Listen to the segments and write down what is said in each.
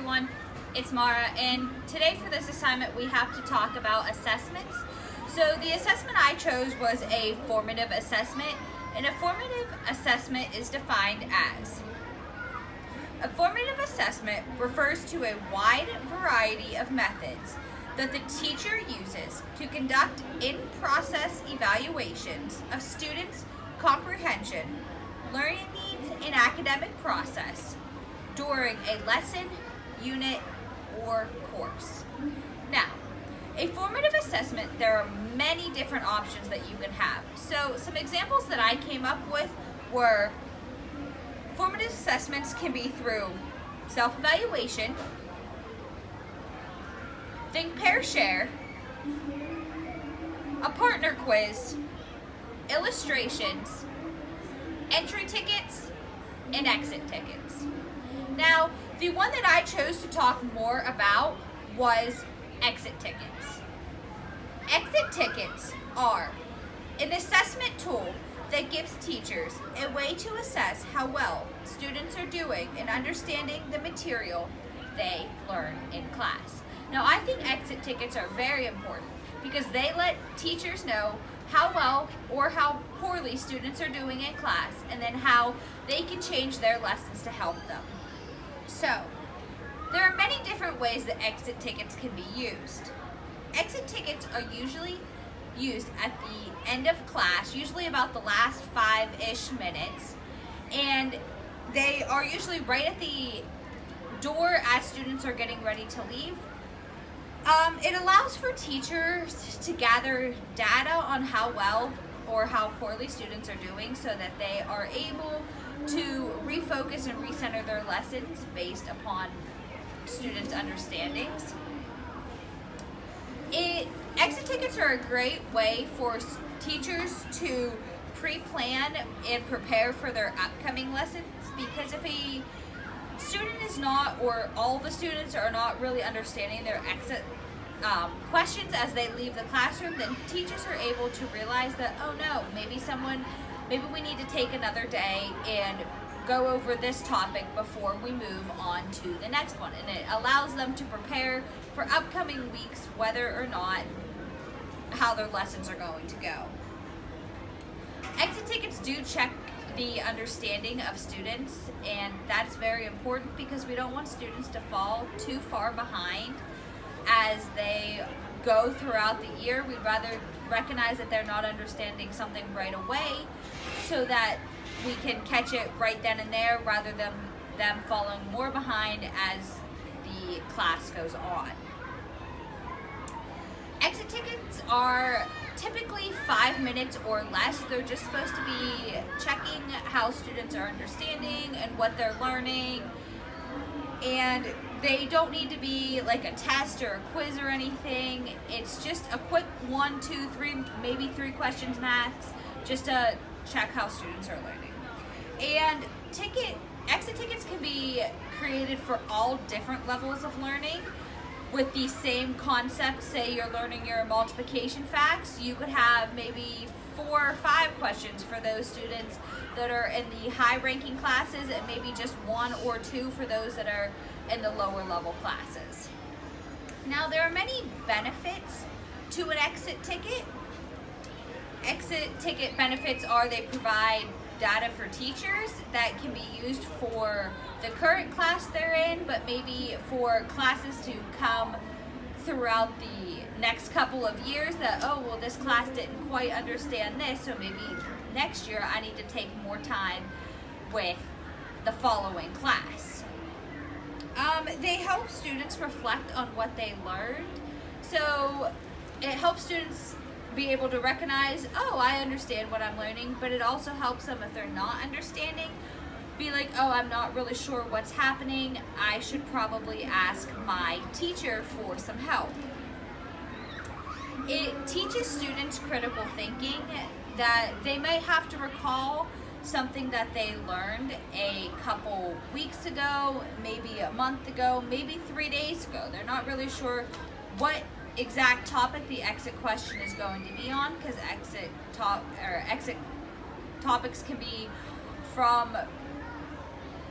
everyone, it's Mara, and today for this assignment we have to talk about assessments. So the assessment I chose was a formative assessment, and a formative assessment is defined as: a formative assessment refers to a wide variety of methods that the teacher uses to conduct in-process evaluations of students' comprehension, learning needs, and academic process during a lesson, unit, or course. Now, a formative assessment, there are many different options that you can have. So some examples that I came up with were: formative assessments can be through self-evaluation, think, pair, share, a partner quiz, illustrations, entry tickets, and exit tickets. Now, the one that I chose to talk more about was exit tickets. Exit tickets are an assessment tool that gives teachers a way to assess how well students are doing in understanding the material they learn in class. Now, I think exit tickets are very important because they let teachers know how well or how poorly students are doing in class, and then how they can change their lessons to help them. So, there are many different ways that exit tickets can be used. Exit tickets are usually used at the end of class, usually about the last 5-ish minutes, and they are usually right at the door as students are getting ready to leave. It allows for teachers to gather data on how well or how poorly students are doing so that they are able to refocus and recenter their lessons based upon students' understandings. Exit tickets are a great way for teachers to pre-plan and prepare for their upcoming lessons, because if a student is not, or all the students are not really understanding their exit questions as they leave the classroom, then teachers are able to realize that, oh no, maybe we need to take another day and go over this topic before we move on to the next one. And it allows them to prepare for upcoming weeks, whether or not how their lessons are going to go. Exit tickets do check the understanding of students, and that's very important because we don't want students to fall too far behind as they go throughout the year. We'd rather recognize that they're not understanding something right away so that we can catch it right then and there, rather than them falling more behind as the class goes on. Exit tickets are typically 5 minutes or less. They're just supposed to be checking how students are understanding and what they're learning, and they don't need to be like a test or a quiz or anything. It's just a quick 1, 2, 3, maybe 3 questions max, just to check how students are learning. And exit tickets can be created for all different levels of learning with the same concept. Say you're learning your multiplication facts, you could have maybe 4 or 5 questions for those students that are in the high ranking classes, and maybe just 1 or 2 for those that are in the lower level classes. Now, there are many benefits to an exit ticket. Exit ticket benefits are: they provide data for teachers that can be used for the current class they're in, but maybe for classes to come throughout the next couple of years, that, oh, well, this class didn't quite understand this, so maybe next year I need to take more time with the following class. They help students reflect on what they learned. So it helps students be able to recognize, oh, I understand what I'm learning, but it also helps them, if they're not understanding, be like, oh, I'm not really sure what's happening. I should probably ask my teacher for some help. It teaches students critical thinking, that they might have to recall something that they learned a couple weeks ago, maybe a month ago, maybe 3 days ago. They're not really sure what exact topic the exit question is going to be on, because exit topics can be from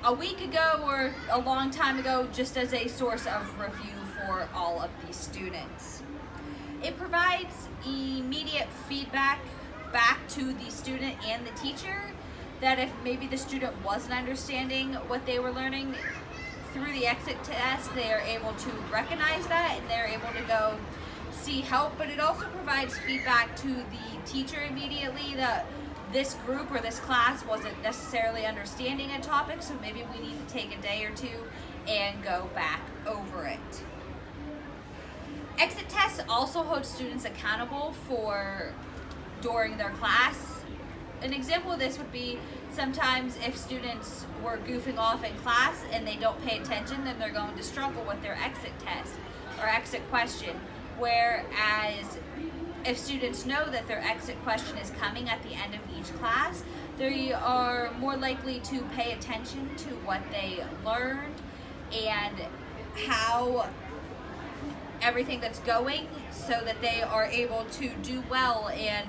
a week ago or a long time ago, just as a source of review for all of these students. It provides immediate feedback back to the student and the teacher that if maybe the student wasn't understanding what they were learning through the exit test, they are able to recognize that and they're able to go see help. But it also provides feedback to the teacher immediately that this group or this class wasn't necessarily understanding a topic, so maybe we need to take a day or two and go back over it. Exit tests also hold students accountable for during their class. An example of this would be sometimes if students were goofing off in class and they don't pay attention, then they're going to struggle with their exit test or exit question. Whereas if students know that their exit question is coming at the end of each class, they are more likely to pay attention to what they learned and how everything that's going, so that they are able to do well and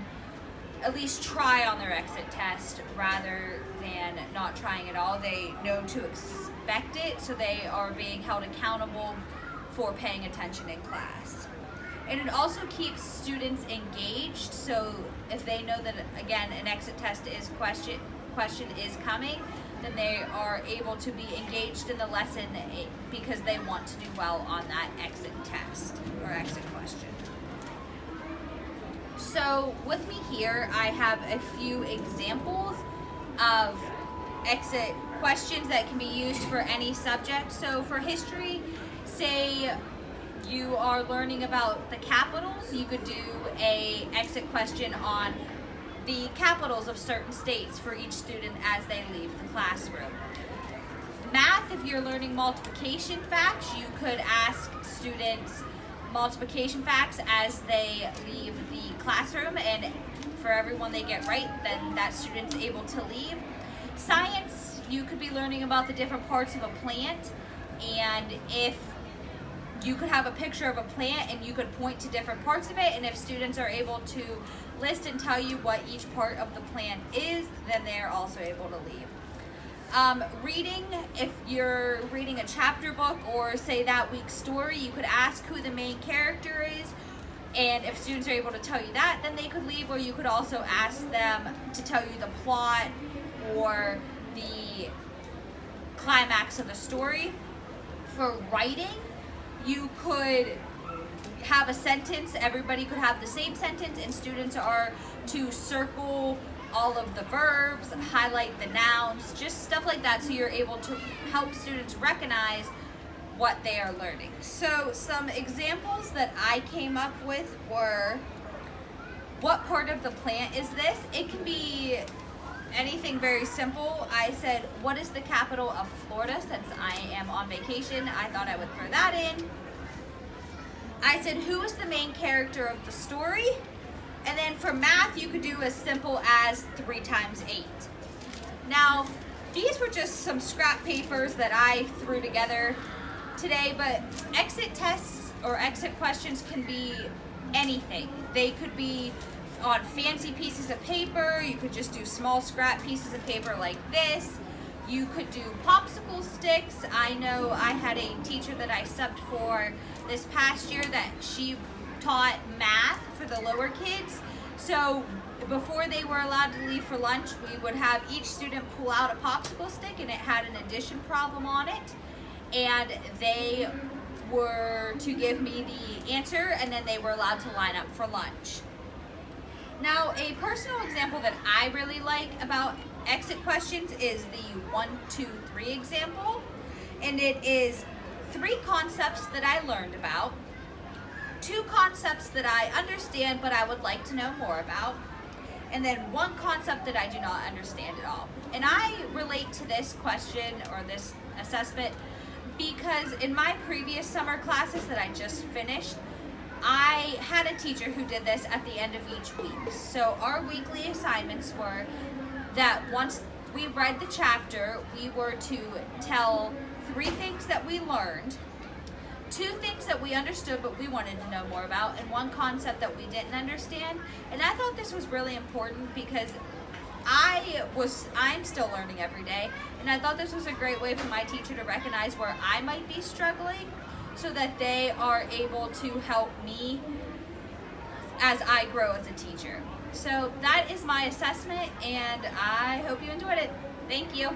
at least try on their exit test rather than not trying at all. They know to expect it, so they are being held accountable for paying attention in class. And it also keeps students engaged, so if they know that, again, an exit test is question is coming, then they are able to be engaged in the lesson because they want to do well on that exit test or exit question. So with me here, I have a few examples of exit questions that can be used for any subject. So for history, say you are learning about the capitals, you could do a exit question on the capitals of certain states for each student as they leave the classroom. Math, if you're learning multiplication facts, you could ask students multiplication facts as they leave the classroom, and for everyone they get right, then that student's able to leave. Science, you could be learning about the different parts of a plant, and if you could have a picture of a plant and you could point to different parts of it, and if students are able to list and tell you what each part of the plant is, then they're also able to leave. Reading, if you're reading a chapter book or say that week's story, you could ask who the main character is, and if students are able to tell you that, then they could leave, or you could also ask them to tell you the plot or the climax of the story. For writing, you could have a sentence, everybody could have the same sentence, and students are to circle all of the verbs, highlight the nouns, just stuff like that, so you're able to help students recognize what they are learning. So some examples that I came up with were, what part of the plant is this? It can be anything very simple. I said, what is the capital of Florida? Since I am on vacation, I thought I would throw that in. I said, who is the main character of the story? And then for math, you could do as simple as 3 times 8. Now, these were just some scrap papers that I threw together today, but exit tests or exit questions can be anything. They could be on fancy pieces of paper. You could just do small scrap pieces of paper like this. You could do popsicle sticks. I know I had a teacher that I subbed for this past year that she taught math for the lower kids. So before they were allowed to leave for lunch, we would have each student pull out a popsicle stick, and it had an addition problem on it. And they were to give me the answer, and then they were allowed to line up for lunch. Now, a personal example that I really like about exit questions is the 1, 2, 3 example. And it is 3 concepts that I learned about, 2 concepts that I understand but I would like to know more about, and then 1 concept that I do not understand at all. And I relate to this question or this assessment because in my previous summer classes that I just finished, I had a teacher who did this at the end of each week. So our weekly assignments were that once we read the chapter, we were to tell 3 things that we learned, 2 things that we understood but we wanted to know more about, and 1 concept that we didn't understand. And I thought this was really important because I'm still learning every day, and I thought this was a great way for my teacher to recognize where I might be struggling so that they are able to help me as I grow as a teacher. So that is my assessment, and I hope you enjoyed it. Thank you.